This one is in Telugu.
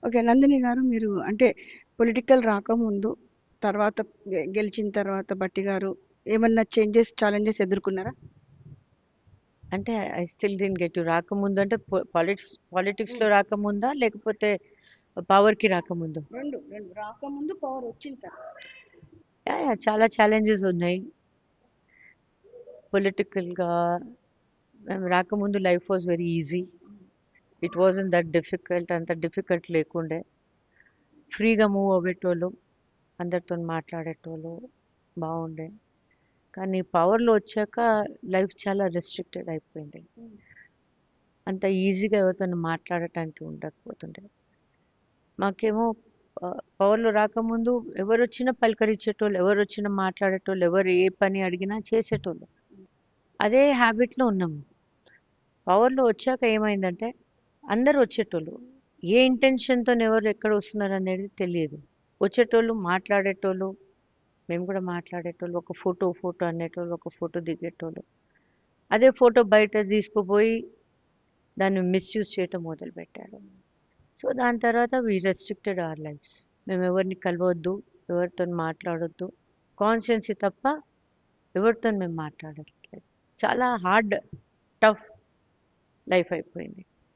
ఓకే. నందిని గారు, మీరు అంటే పొలిటికల్ రాకముందు, తర్వాత గెలిచిన తర్వాత బట్టి గారు ఏమన్నా చేంజెస్, ఛాలెంజెస్ ఎదుర్కొన్నారా? అంటే I still did get you. రాకముందు అంటే పాలిటిక్స్లో ఉమ్. రాకముందా, లేకపోతే పవర్కి రాకముందు? రెండు రెండు రాకముందు, పవర్ వచ్చిన తర్వాత. యా యా, చాలా ఛాలెంజెస్ ఉన్నాయి పొలిటికల్గా. మేము రాకముందు life was very easy. It wasn't that difficult, అంత డిఫికల్ట్ లేకుండే. ఫ్రీగా మూవ్ అవ్వేటోళ్ళు, అందరితో మాట్లాడేటోళ్ళు, బాగుండే. కానీ పవర్లో వచ్చాక లైఫ్ చాలా రెస్ట్రిక్టెడ్ అయిపోయింది. అంత ఈజీగా ఎవరితో మాట్లాడటానికి ఉండకపోతుండే. మాకేమో పవర్లో రాకముందు ఎవరు వచ్చినా పలకరించేటోళ్ళు, ఎవరు వచ్చినా మాట్లాడేటోళ్ళు, ఎవరు ఏ పని అడిగినా చేసేటోళ్ళు. అదే హ్యాబిట్లో ఉన్నాము. పవర్లో వచ్చాక ఏమైందంటే అందరూ వచ్చేటోళ్ళు, ఏ ఇంటెన్షన్తో ఎవరు ఎక్కడ వస్తున్నారు అనేది తెలియదు. వచ్చేటోళ్ళు, మాట్లాడేటోళ్ళు, మేము కూడా మాట్లాడేటోళ్ళు, ఒక ఫోటో ఫోటో అనేటోళ్ళు, ఒక ఫోటో దిగేటోళ్ళు. అదే ఫోటో బయట తీసుకుపోయి దాన్ని మిస్యూజ్ చేయటం మొదలుపెట్టారు. సో దాని తర్వాత వీ రెస్ట్రిక్టెడ్ అవర్ లైఫ్స్. మేము ఎవరిని కలవద్దు, ఎవరితో మాట్లాడొద్దు, కాన్షియన్సీ తప్ప ఎవరితో మేము మాట్లాడట్లేదు. చాలా హార్డ్, టఫ్ లైఫ్ అయిపోయింది.